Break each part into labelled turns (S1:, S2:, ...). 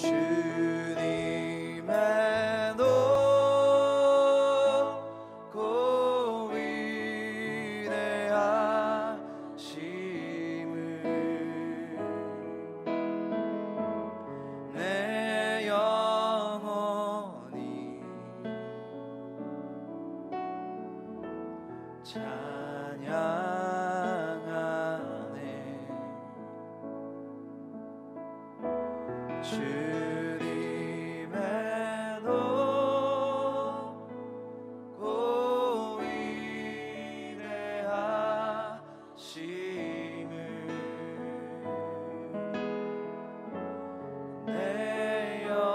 S1: 주님의 높고 위대하심을 내 영혼이 찬양하네. 주님의 높고 위대하심을 내 영혼이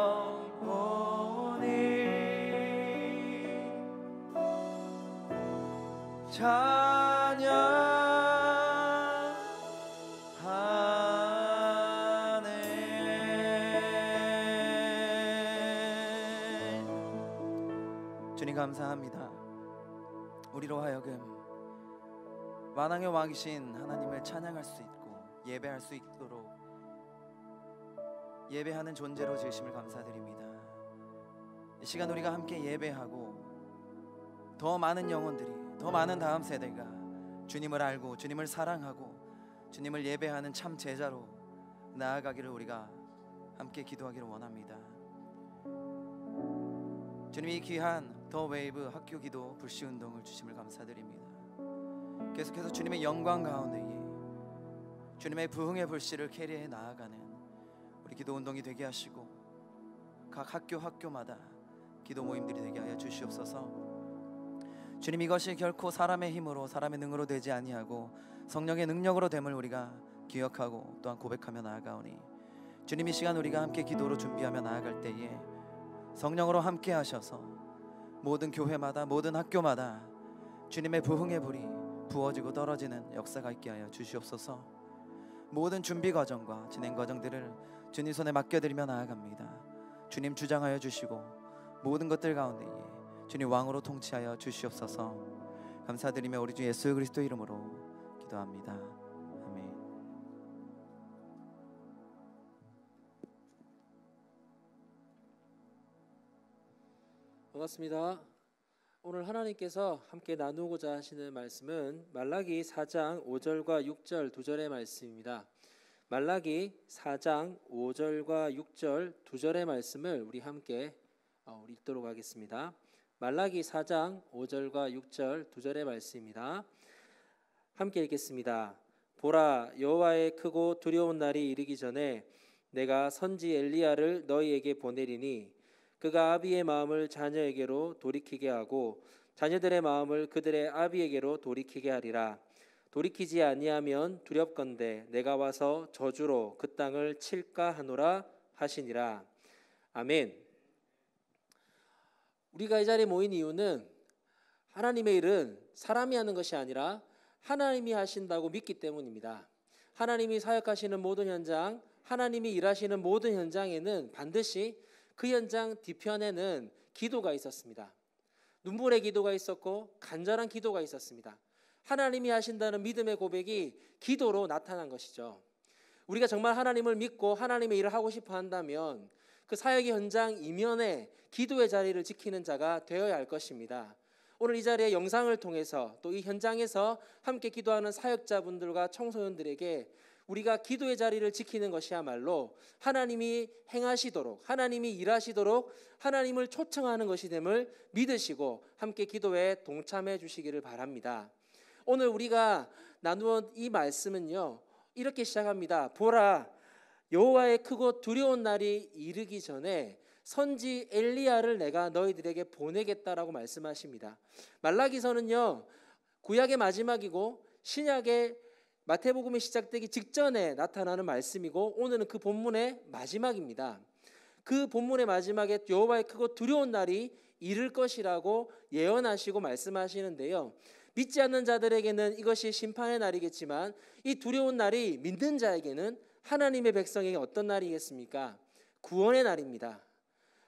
S1: 찬양하네. 주님 감사합니다. 우리로 하여금 만왕의 왕이신 하나님을 찬양할 수 있고 예배할 수 있도록 예배하는 존재로 지으심을 감사드립니다. 이 시간 우리가 함께 예배하고 더 많은 영혼들이, 더 많은 다음 세대가 주님을 알고 주님을 사랑하고 주님을 예배하는 참 제자로 나아가기를 우리가 함께 기도하기를 원합니다. 주님, 이 귀한 더 웨이브 학교 기도 불시 운동을 주심을 감사드립니다. 계속해서 주님의 영광 가운데에 주님의 부흥의 불씨를 캐리해 나아가는 우리 기도 운동이 되게 하시고 각 학교마다 기도 모임들이 되게 하여 주시옵소서. 주님, 이것이 결코 사람의 힘으로 사람의 능으로 되지 아니하고 성령의 능력으로 됨을 우리가 기억하고 또한 고백하며 나아가오니 주님, 이 시간 우리가 함께 기도로 준비하며 나아갈 때에 성령으로 함께 하셔서 모든 교회마다 모든 학교마다 주님의 부흥의 불이 부어지고 떨어지는 역사가 있게 하여 주시옵소서. 모든 준비 과정과 진행 과정들을 주님 손에 맡겨드리며 나아갑니다. 주님 주장하여 주시고 모든 것들 가운데에 주님 왕으로 통치하여 주시옵소서. 감사드리며 우리 주 예수 그리스도 이름으로 기도합니다. 아멘.
S2: 반갑습니다. 오늘 하나님께서 함께 나누고자 하시는 말씀은 말라기 4장 5절과 6절 두 절의 말씀입니다. 말라기 4장 5절과 6절 두 절의 말씀을 우리 함께 읽도록 하겠습니다. 말라기 4장 5절과 6절 두 절의 말씀입니다. 함께 읽겠습니다. 보라, 여호와의 크고 두려운 날이 이르기 전에 내가 선지 엘리야를 너희에게 보내리니 그가 아비의 마음을 자녀에게로 돌이키게 하고 자녀들의 마음을 그들의 아비에게로 돌이키게 하리라. 돌이키지 아니하면 두렵건대 내가 와서 저주로 그 땅을 칠까 하노라 하시니라. 아멘. 우리가 이 자리에 모인 이유는 하나님의 일은 사람이 하는 것이 아니라 하나님이 하신다고 믿기 때문입니다. 하나님이 사역하시는 모든 현장, 하나님이 일하시는 모든 현장에는 반드시 그 현장 뒤편에는 기도가 있었습니다. 눈물의 기도가 있었고 간절한 기도가 있었습니다. 하나님이 하신다는 믿음의 고백이 기도로 나타난 것이죠. 우리가 정말 하나님을 믿고 하나님의 일을 하고 싶어 한다면 그 사역의 현장 이면에 기도의 자리를 지키는 자가 되어야 할 것입니다. 오늘 이 자리에 영상을 통해서 또 이 현장에서 함께 기도하는 사역자분들과 청소년들에게 우리가 기도의 자리를 지키는 것이야말로 하나님이 행하시도록, 하나님이 일하시도록 하나님을 초청하는 것이 됨을 믿으시고 함께 기도에 동참해 주시기를 바랍니다. 오늘 우리가 나누어 이 말씀은요, 이렇게 시작합니다. 보라, 여호와의 크고 두려운 날이 이르기 전에 선지 엘리야를 내가 너희들에게 보내겠다라고 말씀하십니다. 말라기서는요, 구약의 마지막이고 신약의 마태복음이 시작되기 직전에 나타나는 말씀이고 오늘은 그 본문의 마지막입니다. 그 본문의 마지막에 여호와의 크고 두려운 날이 이를 것이라고 예언하시고 말씀하시는데요. 믿지 않는 자들에게는 이것이 심판의 날이겠지만 이 두려운 날이 믿는 자에게는 하나님의 백성에게 어떤 날이겠습니까? 구원의 날입니다.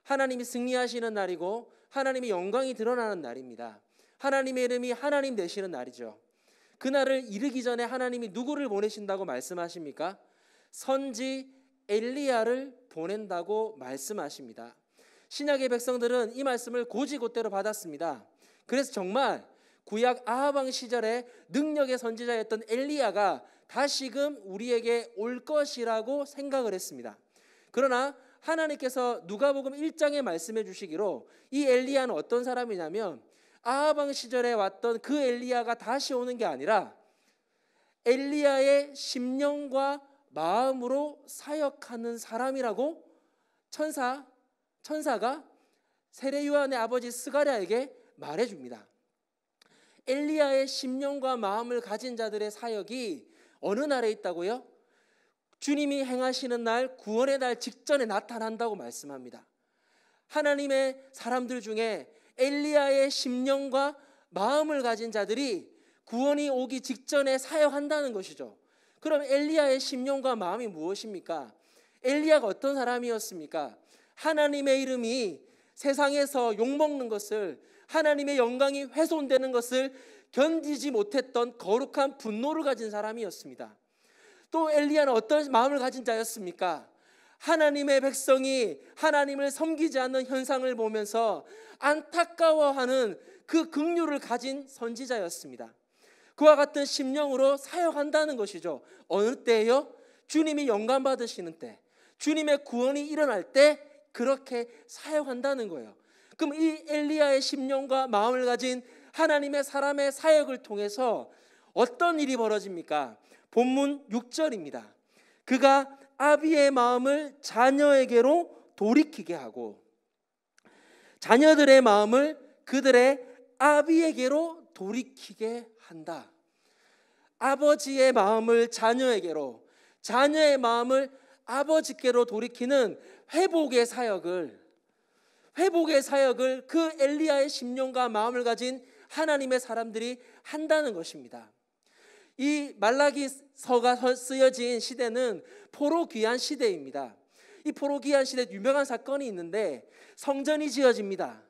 S2: 하나님이 승리하시는 날이고 하나님의 영광이 드러나는 날입니다. 하나님의 이름이 하나님 되시는 날이죠. 그날을 이르기 전에 하나님이 누구를 보내신다고 말씀하십니까? 선지 엘리야를 보낸다고 말씀하십니다. 신약의 백성들은 이 말씀을 곧이곧대로 받았습니다. 그래서 정말 구약 아합 왕 시절에 능력의 선지자였던 엘리야가 다시금 우리에게 올 것이라고 생각을 했습니다. 그러나 하나님께서 누가복음 1장에 말씀해 주시기로 이 엘리야는 어떤 사람이냐면 아합 왕 시절에 왔던 그 엘리야가 다시 오는 게 아니라 엘리야의 심령과 마음으로 사역하는 사람이라고 천사가 세례 요한의 아버지 스가랴에게 말해줍니다. 엘리야의 심령과 마음을 가진 자들의 사역이 어느 날에 있다고요? 주님이 행하시는 날, 구원의 날 직전에 나타난다고 말씀합니다. 하나님의 사람들 중에 엘리야의 심령과 마음을 가진 자들이 구원이 오기 직전에 사역한다는 것이죠. 그럼 엘리야의 심령과 마음이 무엇입니까? 엘리야가 어떤 사람이었습니까? 하나님의 이름이 세상에서 욕먹는 것을, 하나님의 영광이 훼손되는 것을 견디지 못했던 거룩한 분노를 가진 사람이었습니다. 또 엘리야는 어떤 마음을 가진 자였습니까? 하나님의 백성이 하나님을 섬기지 않는 현상을 보면서 안타까워하는 그 긍휼을 가진 선지자였습니다. 그와 같은 심령으로 사역한다는 것이죠. 어느 때예요? 주님이 영광 받으시는 때, 주님의 구원이 일어날 때 그렇게 사역한다는 거예요. 그럼 이 엘리야의 심령과 마음을 가진 하나님의 사람의 사역을 통해서 어떤 일이 벌어집니까? 본문 6절입니다. 그가 아비의 마음을 자녀에게로 돌이키게 하고 자녀들의 마음을 그들의 아비에게로 돌이키게 한다. 아버지의 마음을 자녀에게로, 자녀의 마음을 아버지께로 돌이키는 회복의 사역을 그 엘리야의 심령과 마음을 가진 하나님의 사람들이 한다는 것입니다. 이 말라기서가 쓰여진 시대는 포로 귀환 시대입니다. 이 포로 귀환 시대 유명한 사건이 있는데 성전이 지어집니다.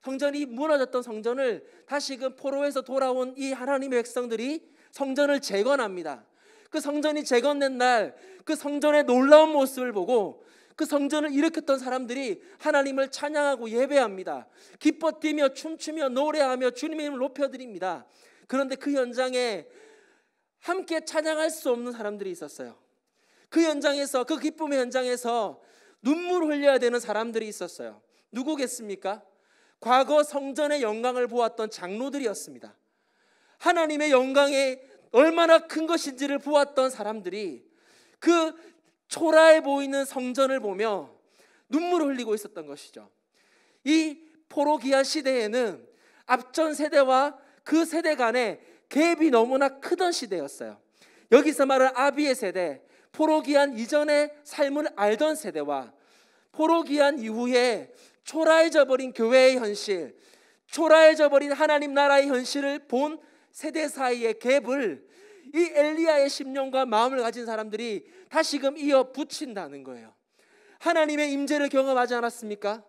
S2: 성전이 무너졌던 성전을 다시금 포로에서 돌아온 이 하나님의 백성들이 성전을 재건합니다. 그 성전이 재건된 날 그 성전의 놀라운 모습을 보고 그 성전을 일으켰던 사람들이 하나님을 찬양하고 예배합니다. 기뻐 뛰며 춤추며 노래하며 주님의 이름을 높여드립니다. 그런데 그 현장에 함께 찬양할 수 없는 사람들이 있었어요. 그 현장에서, 그 기쁨의 현장에서 눈물을 흘려야 되는 사람들이 있었어요. 누구겠습니까? 과거 성전의 영광을 보았던 장로들이었습니다. 하나님의 영광이 얼마나 큰 것인지를 보았던 사람들이 그 초라해 보이는 성전을 보며 눈물을 흘리고 있었던 것이죠. 이 포로 귀환 시대에는 앞전 세대와 그 세대 간의 갭이 너무나 크던 시대였어요. 여기서 말하는 아비의 세대, 포로 귀환 이전의 삶을 알던 세대와 포로 귀환 이후에 초라해져 버린 교회의 현실, 초라해져 버린 하나님 나라의 현실을 본 세대 사이의 갭을 이 엘리야의 심령과 마음을 가진 사람들이 다시금 이어 붙인다는 거예요. 하나님의 임재를 경험하지 않았습니까?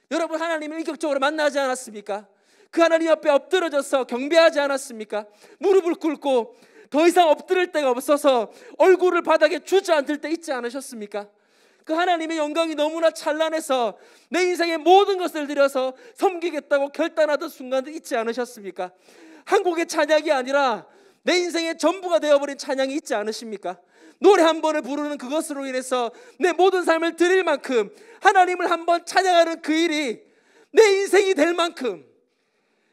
S2: 여러분, 하나님을 인격적으로 만나지 않았습니까? 그 하나님 앞에 엎드러져서 경배하지 않았습니까? 무릎을 꿇고 더 이상 엎드릴 데가 없어서 얼굴을 바닥에 주저앉을 때 있지 않으셨습니까? 그 하나님의 영광이 너무나 찬란해서 내 인생의 모든 것을 들여서 섬기겠다고 결단하던 순간도 있지 않으셨습니까? 한국의 찬양이 아니라 내 인생의 전부가 되어버린 찬양이 있지 않으십니까? 노래 한 번을 부르는 그것으로 인해서 내 모든 삶을 드릴 만큼 하나님을 한번 찬양하는 그 일이 내 인생이 될 만큼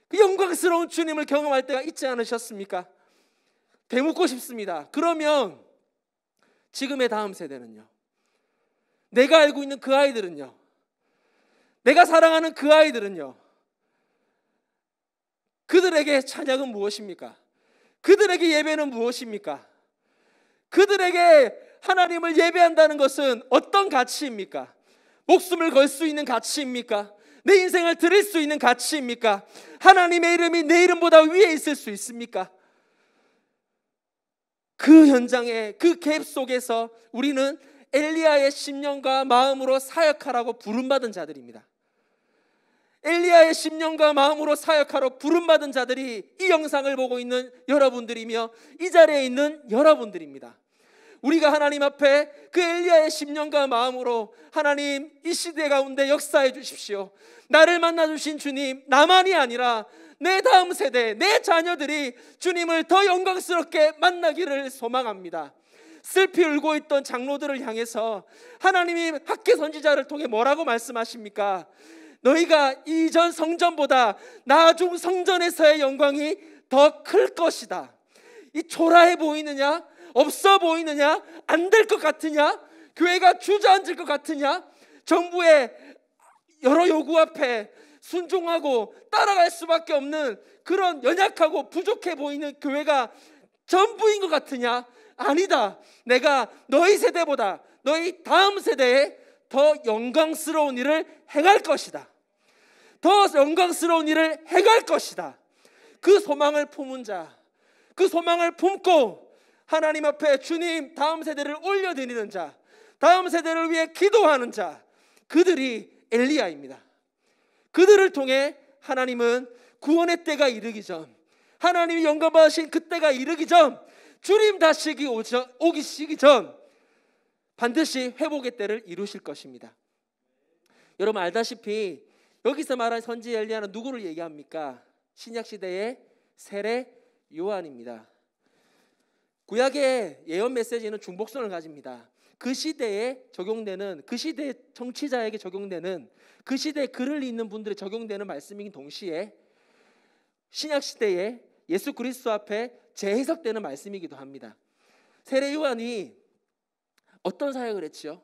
S2: 그 영광스러운 주님을 경험할 때가 있지 않으셨습니까? 되묻고 싶습니다. 그러면 지금의 다음 세대는요? 내가 알고 있는 그 아이들은요? 내가 사랑하는 그 아이들은요? 그들에게 찬양은 무엇입니까? 그들에게 예배는 무엇입니까? 그들에게 하나님을 예배한다는 것은 어떤 가치입니까? 목숨을 걸 수 있는 가치입니까? 내 인생을 드릴 수 있는 가치입니까? 하나님의 이름이 내 이름보다 위에 있을 수 있습니까? 그 현장에, 그 갭 속에서 우리는 엘리야의 심령과 마음으로 사역하라고 부름받은 자들입니다. 엘리야의 심령과 마음으로 사역하러 부름받은 자들이 이 영상을 보고 있는 여러분들이며 이 자리에 있는 여러분들입니다. 우리가 하나님 앞에 그 엘리야의 심령과 마음으로 하나님 이 시대 가운데 역사해 주십시오. 나를 만나 주신 주님, 나만이 아니라 내 다음 세대, 내 자녀들이 주님을 더 영광스럽게 만나기를 소망합니다. 슬피 울고 있던 장로들을 향해서 하나님이 학개 선지자를 통해 뭐라고 말씀하십니까? 너희가 이전 성전보다 나중 성전에서의 영광이 더 클 것이다. 이 초라해 보이느냐? 없어 보이느냐? 안 될 것 같으냐? 교회가 주저앉을 것 같으냐? 정부의 여러 요구 앞에 순종하고 따라갈 수밖에 없는 그런 연약하고 부족해 보이는 교회가 전부인 것 같으냐? 아니다. 내가 너희 세대보다 너희 다음 세대에 더 영광스러운 일을 행할 것이다. 더 영광스러운 일을 행할 것이다. 그 소망을 품은 자, 그 소망을 품고 하나님 앞에 주님 다음 세대를 올려드리는 자, 다음 세대를 위해 기도하는 자, 그들이 엘리야입니다. 그들을 통해 하나님은 구원의 때가 이르기 전, 하나님이 영광 받으신 그 때가 이르기 전, 주님 다시 오시기 전 반드시 회복의 때를 이루실 것입니다. 여러분 알다시피 여기서 말한 선지 엘리야는 누구를 얘기합니까? 신약시대의 세례 요한입니다. 구약의 예언 메시지는 중복성을 가집니다. 그 시대에 적용되는, 그 시대의 정치자에게 적용되는, 그 시대에 글을 읽는 분들에 적용되는 말씀이긴 동시에 신약시대에 예수 그리스도 앞에 재해석되는 말씀이기도 합니다. 세례 요한이 어떤 사역을 했지요?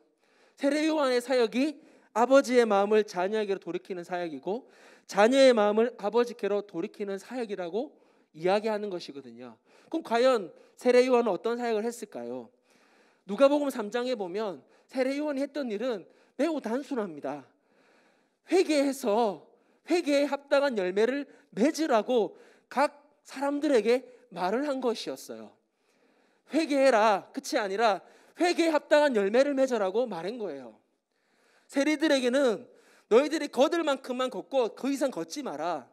S2: 세례 요한의 사역이 아버지의 마음을 자녀에게로 돌이키는 사역이고 자녀의 마음을 아버지께로 돌이키는 사역이라고 이야기하는 것이거든요. 그럼 과연 세례 요한은 어떤 사역을 했을까요? 누가복음 3장에 보면 세례 요한이 했던 일은 매우 단순합니다. 회개해서 회개에 합당한 열매를 맺으라고 각 사람들에게 말을 한 것이었어요. 회개해라, 끝이 아니라 회개에 합당한 열매를 맺으라고 말한 거예요. 세리들에게는 너희들이 거들 만큼만 걷고 그 이상 걷지 마라.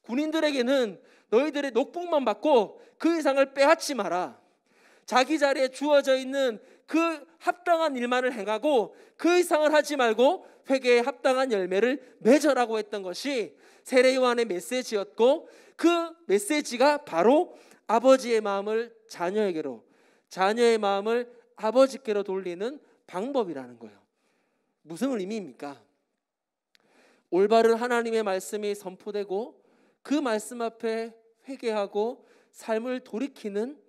S2: 군인들에게는 너희들의 녹복만 받고 그 이상을 빼앗지 마라. 자기 자리에 주어져 있는 그 합당한 일만을 행하고 그 이상을 하지 말고 회개에 합당한 열매를 맺으라고 했던 것이 세례 요한의 메시지였고, 그 메시지가 바로 아버지의 마음을 자녀에게로, 자녀의 마음을 아버지께로 돌리는 방법이라는 거예요. 무슨 의미입니까? 올바른 하나님의 말씀이 선포되고 그 말씀 앞에 회개하고 삶을 돌이키는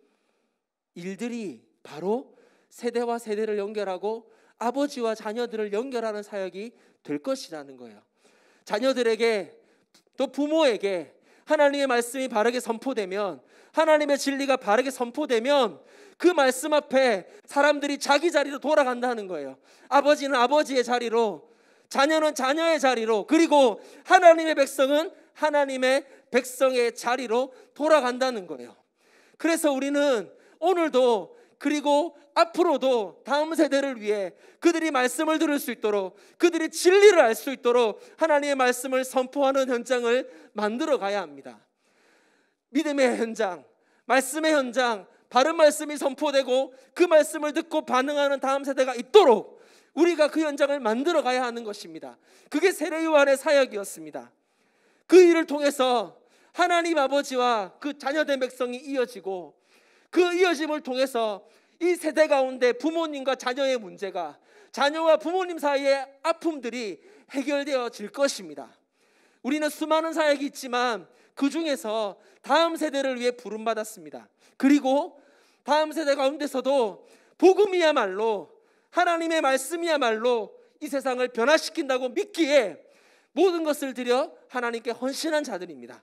S2: 일들이 바로 세대와 세대를 연결하고 아버지와 자녀들을 연결하는 사역이 될 것이라는 거예요. 자녀들에게 또 부모에게 하나님의 말씀이 바르게 선포되면, 하나님의 진리가 바르게 선포되면 그 말씀 앞에 사람들이 자기 자리로 돌아간다는 거예요. 아버지는 아버지의 자리로, 자녀는 자녀의 자리로, 그리고 하나님의 백성은 하나님의 백성의 자리로 돌아간다는 거예요. 그래서 우리는 오늘도 그리고 앞으로도 다음 세대를 위해 그들이 말씀을 들을 수 있도록, 그들이 진리를 알 수 있도록 하나님의 말씀을 선포하는 현장을 만들어 가야 합니다. 믿음의 현장, 말씀의 현장, 바른 말씀이 선포되고 그 말씀을 듣고 반응하는 다음 세대가 있도록 우리가 그 현장을 만들어 가야 하는 것입니다. 그게 세례 요한의 사역이었습니다. 그 일을 통해서 하나님 아버지와 그 자녀된 백성이 이어지고, 그 이어짐을 통해서 이 세대 가운데 부모님과 자녀의 문제가, 자녀와 부모님 사이의 아픔들이 해결되어질 것입니다. 우리는 수많은 사역이 있지만 그 중에서 다음 세대를 위해 부름받았습니다. 그리고 다음 세대 가운데서도 복음이야말로, 하나님의 말씀이야말로 이 세상을 변화시킨다고 믿기에 모든 것을 들여 하나님께 헌신한 자들입니다.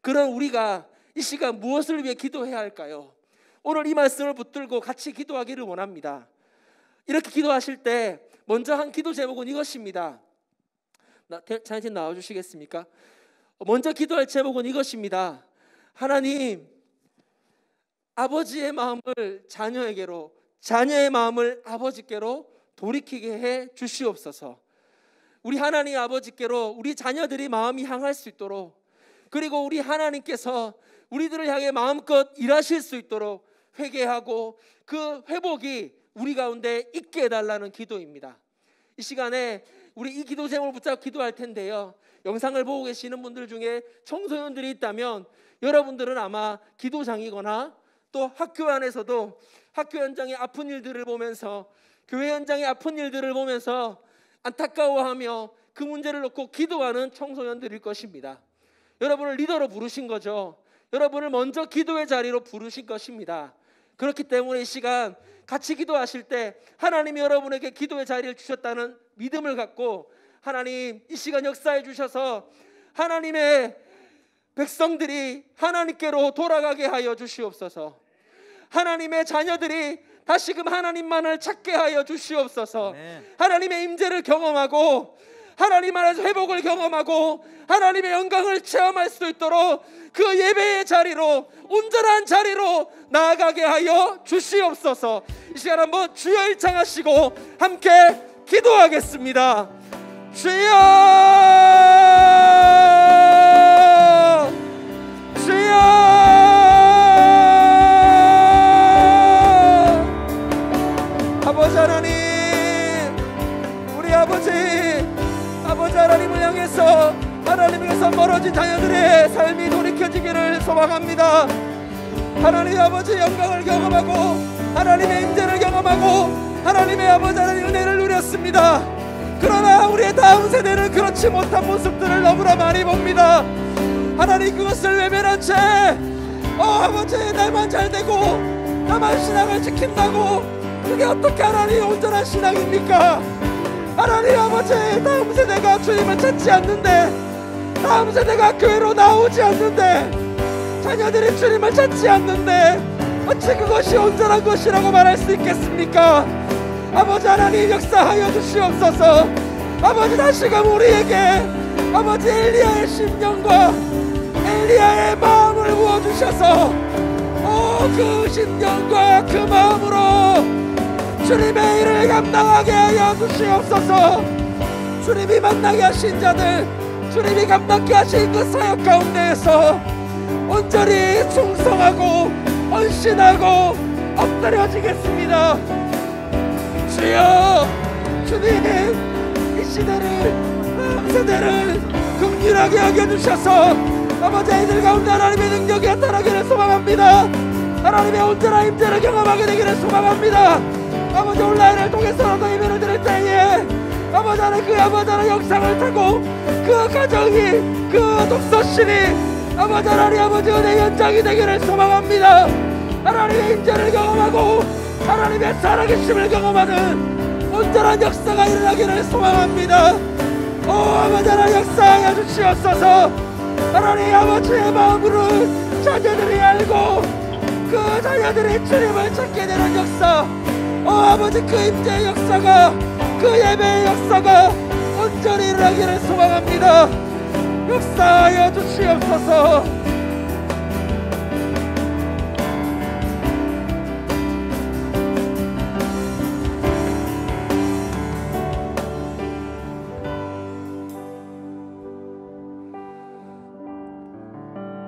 S2: 그런 우리가 이 시간 무엇을 위해 기도해야 할까요? 오늘 이 말씀을 붙들고 같이 기도하기를 원합니다. 이렇게 기도하실 때 먼저 한 기도 제목은 이것입니다. 찬양팀 나와주시겠습니까? 먼저 기도할 제목은 이것입니다. 하나님, 아버지의 마음을 자녀에게로, 자녀의 마음을 아버지께로 돌이키게 해 주시옵소서. 우리 하나님 아버지께로 우리 자녀들이 마음이 향할 수 있도록, 그리고 우리 하나님께서 우리들을 향해 마음껏 일하실 수 있도록 회개하고 그 회복이 우리 가운데 있게 해달라는 기도입니다. 이 시간에 우리 이 기도 제목을 붙잡고 기도할 텐데요, 영상을 보고 계시는 분들 중에 청소년들이 있다면 여러분들은 아마 기도장이거나 또 학교 안에서도 학교 현장의 아픈 일들을 보면서, 교회 현장의 아픈 일들을 보면서 안타까워하며 그 문제를 놓고 기도하는 청소년들일 것입니다. 여러분을 리더로 부르신 거죠. 여러분을 먼저 기도의 자리로 부르신 것입니다. 그렇기 때문에 이 시간 같이 기도하실 때 하나님이 여러분에게 기도의 자리를 주셨다는 믿음을 갖고, 하나님 이 시간 역사해 주셔서 하나님의 백성들이 하나님께로 돌아가게 하여 주시옵소서. 하나님의 자녀들이 다시금 하나님만을 찾게 하여 주시옵소서. 하나님의 임재를 경험하고 하나님 안에서 회복을 경험하고 하나님의 영광을 체험할 수 있도록 그 예배의 자리로, 온전한 자리로 나아가게 하여 주시옵소서. 이 시간 한번 주여 일창하시고 함께 기도하겠습니다. 주여, 주여, 아버지 하나님, 우리 아버지 하나님을 향해서, 하나님에게서 멀어진 자녀들의 삶이 돌이켜지기를 소망합니다. 하나님 아버지 영광을 경험하고 하나님의 임재를 경험하고 하나님의 아버지 하나님의 은혜를 누렸습니다. 그러나 우리의 다음 세대는 그렇지 못한 모습들을 너무나 많이 봅니다. 하나님 그것을 외면한 채 아버지 나만 잘되고 나만 신앙을 지킨다고, 그게 어떻게 하나님의 온전한 신앙입니까? 하나님 아버지, 다음 세대가 주님을 찾지 않는데, 다음 세대가 교회로 나오지 않는데, 자녀들이 주님을 찾지 않는데 어찌 그것이 온전한 것이라고 말할 수 있겠습니까? 아버지 하나님 역사하여 주시옵소서. 아버지 다시금 우리에게 아버지 엘리야의 심령과 엘리야의 마음을 부어주셔서 그 심령과 그 마음으로 주님의 일을 감당하게 하여 주시옵소서. 주님이 만나게 하신 자들, 주님이 감당케 하신 그 사역 가운데에서 온전히 충성하고 헌신하고 엎드려지겠습니다. 주여, 주님 이 시대를, 다음 세대를 긍휼하게 여겨주셔서 아버지 아이들 가운데 하나님의 능력이 나타나기를 소망합니다. 하나님의 온전한 임재를 경험하게 되기를 소망합니다. 아버지 온라인을 통해서라도 예배를 드릴 때에 아버지 하나님 그 아버지 하나님 영상을 타고 그 가정이, 그 독서실이 아버지 하나님 아버지 은혜의 현장이 되기를 소망합니다. 하나님의 임재를 경험하고 하나님의 살아계심을 경험하는 온전한 역사가 일어나기를 소망합니다. 아버지 하나님 역사하여 주시옵소서. 하나님 아버지의 마음으로 자녀들이 알고 그 자녀들이 주님을 찾게 되는 역사, 아버지 그 임재의 역사가, 그 예배의 역사가 온전히 일어나기를 소망합니다. 역사하여 주시옵소서.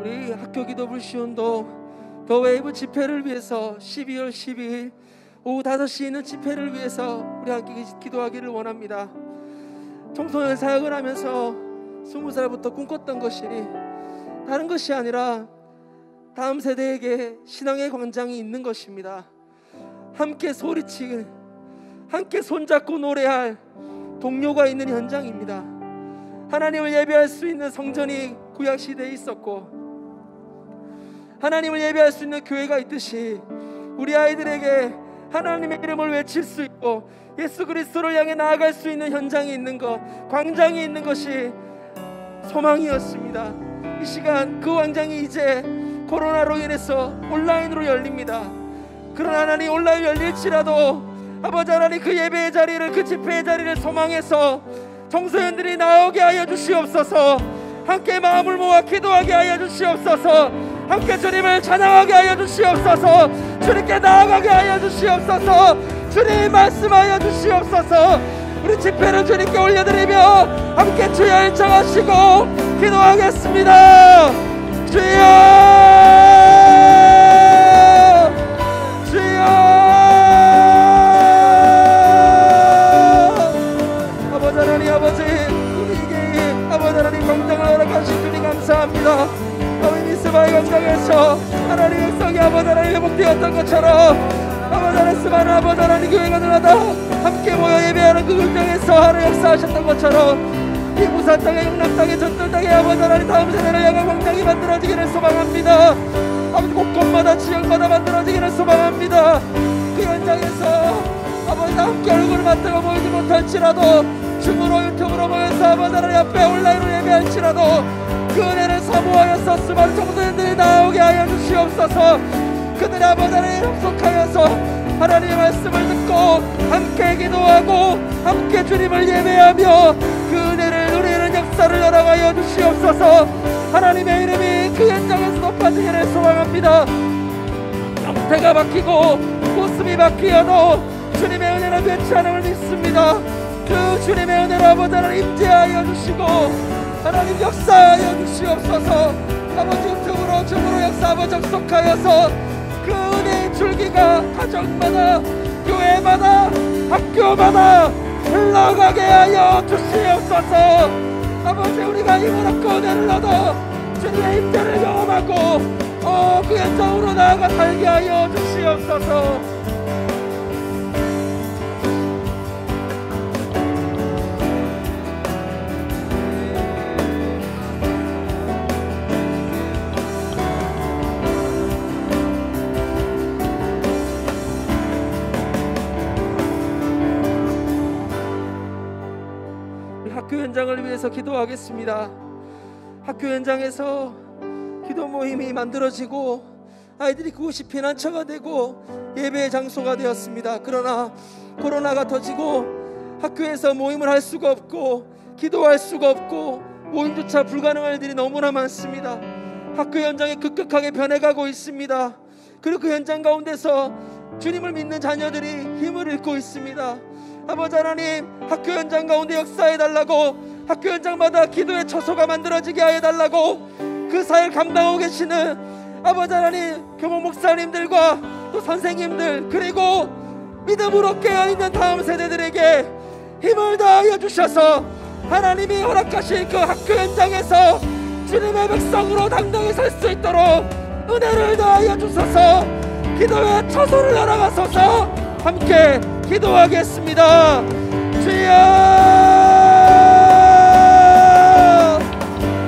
S2: 우리 학교기도 불시운동 더 웨이브 집회를 위해서 12월 12일 오후 5시에 있는 집회를 위해서 우리 함께 기도하기를 원합니다. 청소년 사역을 하면서 20살부터 꿈꿨던 것이 다른 것이 아니라 다음 세대에게 신앙의 광장이 있는 것입니다. 함께 소리치길, 함께 손잡고 노래할 동료가 있는 현장입니다. 하나님을 예배할 수 있는 성전이 구약시대에 있었고 하나님을 예배할 수 있는 교회가 있듯이 우리 아이들에게 하나님의 이름을 외칠 수 있고 예수 그리스도를 향해 나아갈 수 있는 현장이 있는 것, 광장이 있는 것이 소망이었습니다. 이 시간 그 광장이 이제 코로나로 인해서 온라인으로 열립니다. 그러나 하나님 온라인 열릴지라도 아버지 하나님 그 예배의 자리를, 그 집회의 자리를 소망해서 청소년들이 나오게 하여 주시옵소서. 함께 마음을 모아 기도하게 하여 주시옵소서. 함께 주님을 찬양하게 하여 주시옵소서. 주님께 나아가게 하여 주시옵소서. 주님 말씀하여 주시옵소서. 우리 집회를 주님께 올려드리며 함께 주여 일창하시고 기도하겠습니다. 주여, 예배가 회복되었던 것처럼 아버지 하나님 수많은 아버지 하나님 교회가 늘어나 함께 모여 예배하는 그 현장에서 하나님 역사하셨던 것처럼 이 부산 땅에 영남 땅에 전도 땅에 아버지 하나님 다음 세대를 향한 광장이 만들어지기를 소망합니다. 아버지 곳곳마다 지역마다 만들어지기를 소망합니다. 그 현장에서 아버지 함께 얼굴을 맞대고 모이지 못할지라도 줌으로 유튜브로 모여서 아버지 하나님 앞에 온라인으로 예배할지라도 그 은혜를 사모하여서 수많은 청소년들이 나오게 하여 주시옵소서. 그들의 아버지 하나님 합속하여서 하나님의 말씀을 듣고 함께 기도하고 함께 주님을 예배하며 그 은혜를 누리는 역사를 열어가여 주시옵소서. 하나님의 이름이 그 현장에서 높아지기를 소망합니다. 형태가 바뀌고 모습이 바뀌어도 주님의 은혜는 변치 않음을 믿습니다. 그 주님의 은혜로 아버지 하나님 임재하여 주시고 하나님 역사하여 주시옵소서. 아버지 유튜브로 줌으로 역사 아버지 접속하여서 그 은혜의 줄기가 가정마다 교회마다 학교마다 흘러가게 하여 주시옵소서. 아버지 우리가 힘을 얻고 은혜를 얻어 주님의 임재를 경험하고 그 현장으로 나아가 살게 하여 주시옵소서. 학교 현장을 위해서 기도하겠습니다. 학교 현장에서 기도 모임이 만들어지고 아이들이 그곳이 피난처가 되고 예배의 장소가 되었습니다. 그러나 코로나가 터지고 학교에서 모임을 할 수가 없고 기도할 수가 없고 모임조차 불가능한 일들이 너무나 많습니다. 학교 현장이 급격하게 변해가고 있습니다. 그리고 그 현장 가운데서 주님을 믿는 자녀들이 힘을 잃고 있습니다. 아버지 하나님 학교 현장 가운데 역사해달라고 학교 현장마다 기도의 처소가 만들어지게 하여달라고 그 사역을 감당하고 계시는 아버지 하나님 교목 목사님들과 또 선생님들 그리고 믿음으로 깨어있는 다음 세대들에게 힘을 다하여 주셔서 하나님이 허락하신 그 학교 현장에서 주님의 백성으로 당당히 설 수 있도록 은혜를 다하여 주셔서 기도의 처소를 열어가소서. 함께 기도하겠습니다. 주여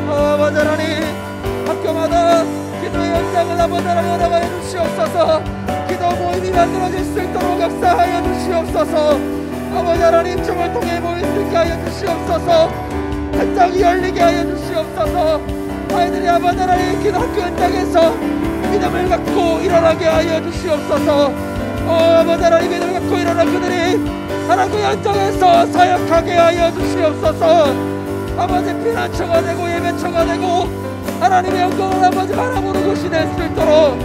S2: 아버지 하나님 학교마다 기도의 현장을 아버지 하나님 허락하여 주시옵소서. 기도 모임이 만들어질 수 있도록 역사하여 주시옵소서. 아버지 하나님 줌을 통해 모일 수 있게 하여 주시옵소서. 현장이 열리게 하여 주시옵소서. 아이들이 아버지 하나님 기도 학교 현장에서 믿음을 갖고 일어나게 하여 주시옵소서. 아버지 하나님 믿음을 갖고 일어난 그들이 하나님 현장에서 사역하게 하여 주시옵소서. 아버지 피난처가 되고 예배처가 되고 하나님의 영광을 아버지 바라보는 곳이 될 수 있도록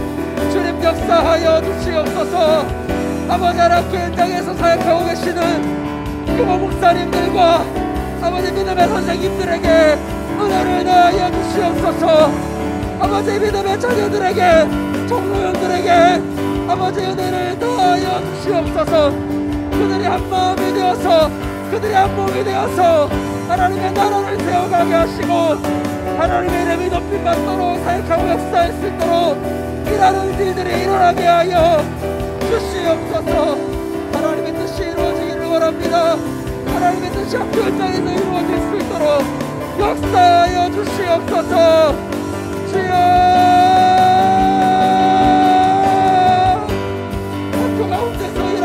S2: 주님 역사하여 주시옵소서. 아버지 하나님 현장에서 사역하고 계시는 교목 목사님들과 아버지 믿음의 선생님들에게 은혜를 다하여 주시옵소서. 아버지 믿음의 자녀들에게 종로형들에게 아버지 은혜를 더하여 주시옵소서. 그들이 한 마음이 되어서 그들이 한 몸이 되어서 하나님의 나라를 세워가게 하시고 하나님의 이름이 높임 받도록 사역하고 역사할 수 있도록 일하는 일들이 일어나게 하여 주시옵소서. 하나님의 뜻이 이루어지기를 원합니다. 하나님의 뜻이 학교 현장에서 이루어질 수 있도록 역사하여 주시옵소서. 주여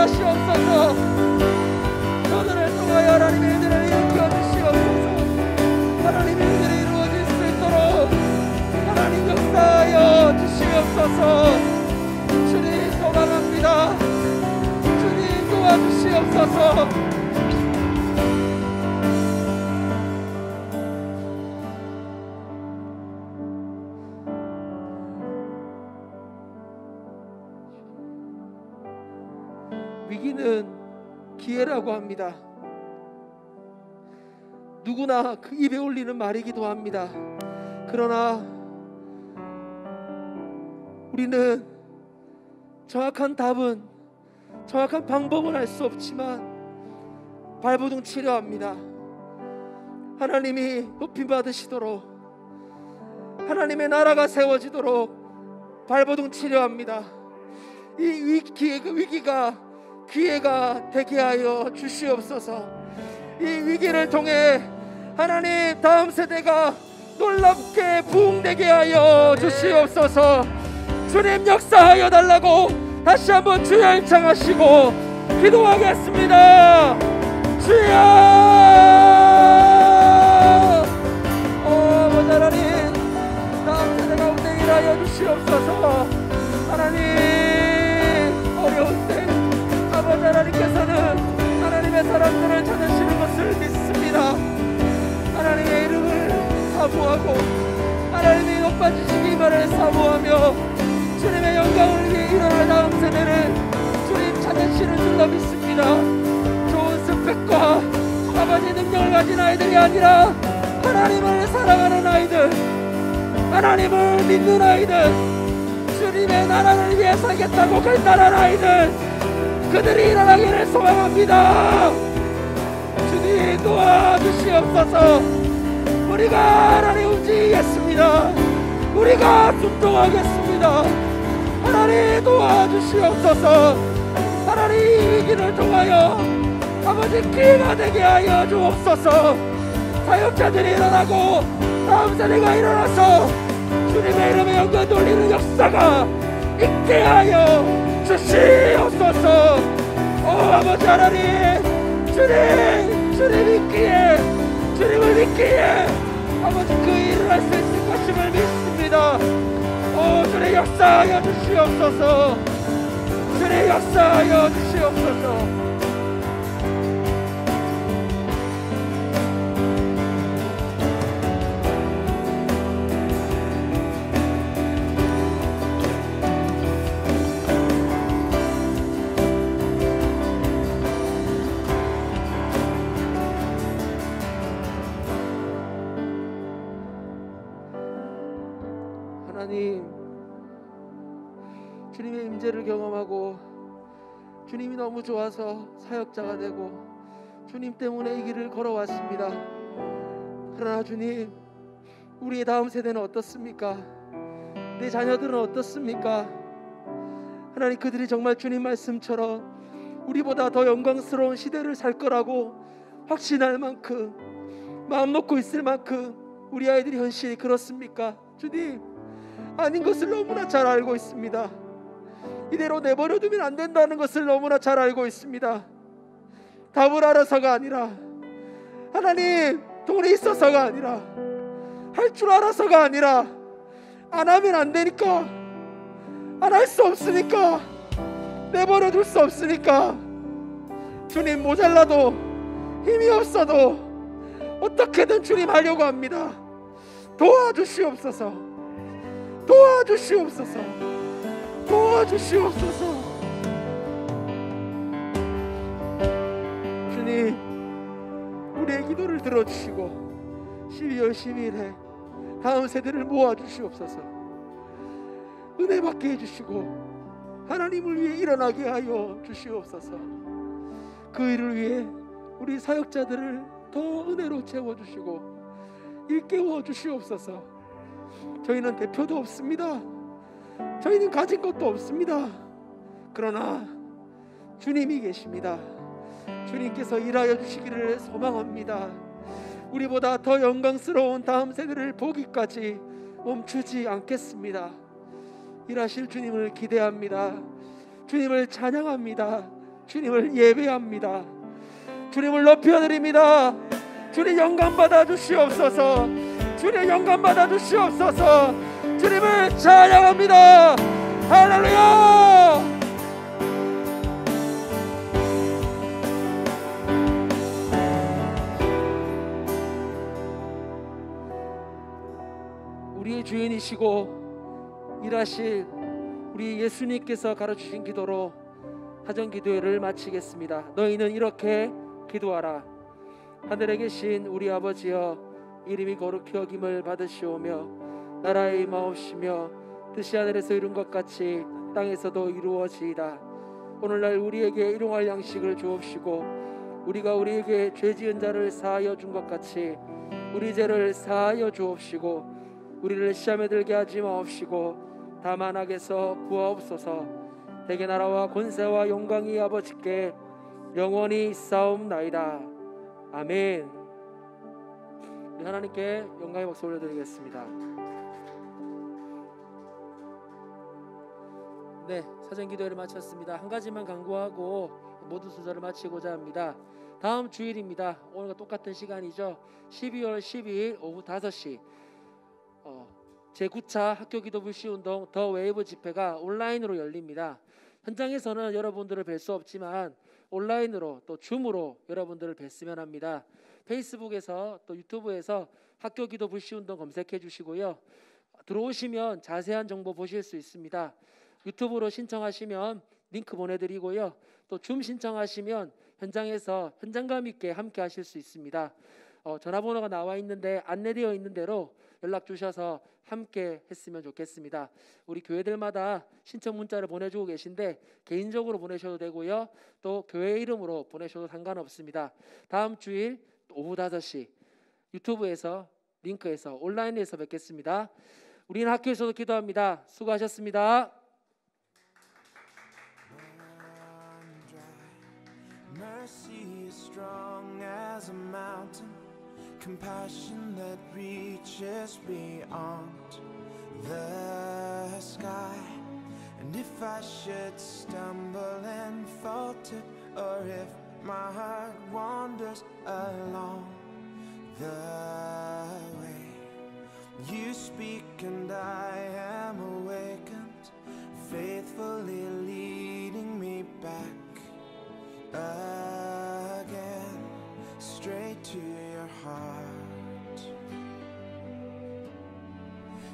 S2: 하시옵소서. 저들을 통하여 하나님의 일들을 일으켜 주시옵소서. 하나님의 일들이 이루어질 수 있도록 하나님 역사하여 주시옵소서. 주님 소망합니다. 주님 도와주시옵소서. 위기는 기회라고 합니다. 누구나 그 입에 올리는 말이기도 합니다. 그러나 우리는 정확한 답은 정확한 방법은 알 수 없지만 발버둥 치려 합니다. 하나님이 높임 받으시도록 하나님의 나라가 세워지도록 발버둥 치려 합니다. 이 기회가 되게 하여 주시옵소서. 이 위기를 통해 하나님 다음 세대가 놀랍게 부흥되게 하여 주시옵소서. 주님 역사하여 달라고 다시 한번 주여 청하시고 기도하겠습니다. 주여, 아버지 하나님, 다음 세대 가운데 일하여 주시옵소서. 하나님, 어려울 때 아버지 하나님께서는 하나님의 사람들을 찾으시는 것을 믿습니다. 하나님의 이름을 사모하고 하나님의 높아지시기만을 사모하며 주님의 영광을 위해 일어날 다음 세대를 주님 찾으시는 줄로 믿습니다. 좋은 스펙과 아버지 능력을 가진 아이들이 아니라 하나님을 사랑하는 아이들, 하나님을 믿는 아이들, 주님의 나라를 위해 살겠다고 결단한 아이들, 그들이 일어나기를 소망합니다. 주님 도와주시옵소서. 우리가 하나님 움직이겠습니다. 우리가 순종하겠습니다. 하나님 도와주시옵소서. 하나님 이 위기를 통하여 아버지 기회가 되게 하여 주옵소서. 사역자들이 일어나고 다음 세대가 일어나서 주님의 이름에 영광 돌리는 역사가 있게 하여 주시옵소서. 아버지 하나님, 주님 있기에, 주님을 믿기에 아버지 그 일을 할 수 있을 것임을 믿습니다. 주님 역사하여 주시옵소서. 주님 역사하여 주시옵소서. 하나님, 주님의 임재를 경험하고 주님이 너무 좋아서 사역자가 되고 주님 때문에 이 길을 걸어왔습니다. 그러나 주님, 우리의 다음 세대는 어떻습니까? 내 자녀들은 어떻습니까? 하나님, 그들이 정말 주님 말씀처럼 우리보다 더 영광스러운 시대를 살 거라고 확신할 만큼, 마음 놓고 있을 만큼 우리 아이들이 현실이 그렇습니까? 주님, 아닌 것을 너무나 잘 알고 있습니다. 이대로 내버려두면 안 된다는 것을 너무나 잘 알고 있습니다. 답을 알아서가 아니라, 하나님 돈이 있어서가 아니라, 할 줄 알아서가 아니라, 안 하면 안 되니까, 안 할 수 없으니까, 내버려둘 수 없으니까, 주님 모자라도 힘이 없어도 어떻게든 주님 하려고 합니다. 도와주시옵소서. 도와주시옵소서. 도와주시옵소서. 주님, 우리의 기도를 들어주시고 12월 12일에 다음 세대를 모아주시옵소서. 은혜 받게 해주시고 하나님을 위해 일어나게 하여 주시옵소서. 그 일을 위해 우리 사역자들을 더 은혜로 채워주시고 일깨워 주시옵소서. 저희는 대표도 없습니다. 저희는 가진 것도 없습니다. 그러나 주님이 계십니다. 주님께서 일하여 주시기를 소망합니다. 우리보다 더 영광스러운 다음 세대를 보기까지 멈추지 않겠습니다. 일하실 주님을 기대합니다. 주님을 찬양합니다. 주님을 예배합니다. 주님을 높여드립니다. 주님 영광 받아 주시옵소서. 주님 영광 받아 주시옵소서. 주님을 찬양합니다. 할렐루야. 우리의 주인이시고 일하실 우리 예수님께서 가르치신 기도로 사전기도회를 마치겠습니다. 너희는 이렇게 기도하라. 하늘에 계신 우리 아버지여, 이름이 거룩히 여김을 받으시오며 나라의 임하옵시며 뜻이 하늘에서 이룬 것 같이 땅에서도 이루어지이다. 오늘날 우리에게 일용할 양식을 주옵시고 우리가 우리에게 죄 지은 자를 사하여 준 것 같이 우리 죄를 사하여 주옵시고 우리를 시험에 들게 하지 마옵시고 다만 악에서 구하옵소서. 대개 나라와 권세와 영광이 아버지께 영원히 있사옵나이다. 아멘. 우리 하나님께 영광의 박수 올려드리겠습니다. 네, 사전 기도회를 마쳤습니다. 한 가지만 강구하고 모든 순서를 마치고자 합니다. 다음 주일입니다. 오늘과 똑같은 시간이죠. 12월 12일 오후 5시 제9차 학교기도 불시운동 더 웨이브 집회가 온라인으로 열립니다. 현장에서는 여러분들을 뵐 수 없지만 온라인으로 또 줌으로 여러분들을 뵀으면 합니다. 페이스북에서 또 유튜브에서 학교기도 불시운동 검색해 주시고요. 들어오시면 자세한 정보 보실 수 있습니다. 유튜브로 신청하시면 링크 보내드리고요. 또 줌 신청하시면 현장에서 현장감 있게 함께 하실 수 있습니다. 전화번호가 나와 있는데 안내되어 있는 대로 연락 주셔서 함께 했으면 좋겠습니다. 우리 교회들마다 신청 문자를 보내주고 계신데 개인적으로 보내셔도 되고요. 또 교회 이름으로 보내셔도 상관없습니다. 다음 주일 오후 5시 유튜브에서 링크에서 온라인에서 뵙겠습니다. 우리는 학교에서도 기도합니다. 수고하셨습니다.
S3: Mercy is strong as a mountain, compassion that reaches beyond the sky. And if I should stumble and falter, or if my heart wanders along the way, you speak and I am awakened, faithfully leading me back again, straight to your heart,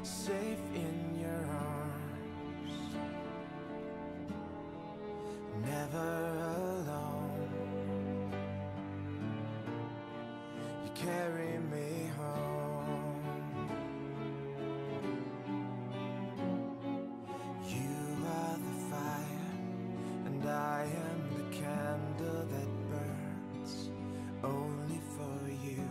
S3: safe in your arms, never alone. You carry me home. You are the fire and I am the candle that burns only for you.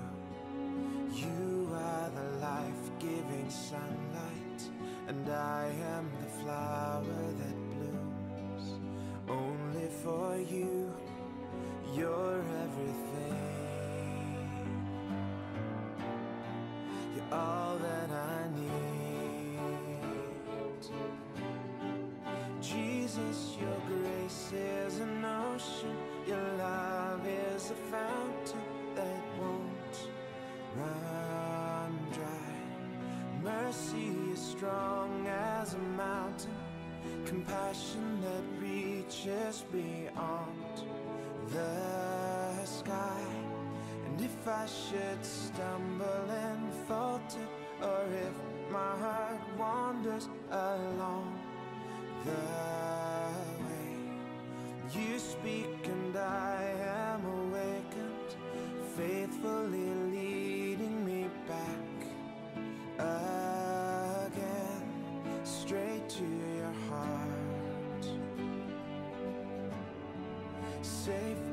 S3: You are the life-giving sunlight and I am the flower that blooms only for you. You're everything. You're all that I need. Jesus, your grace is an ocean, your love is a fountain that won't run dry. Mercy is strong as a mountain, compassion that reaches beyond the sky. And if I should stumble and falter, or if my heart wanders along the way, you speak and I am awakened, faithfully leading me back again, straight to your heart, safe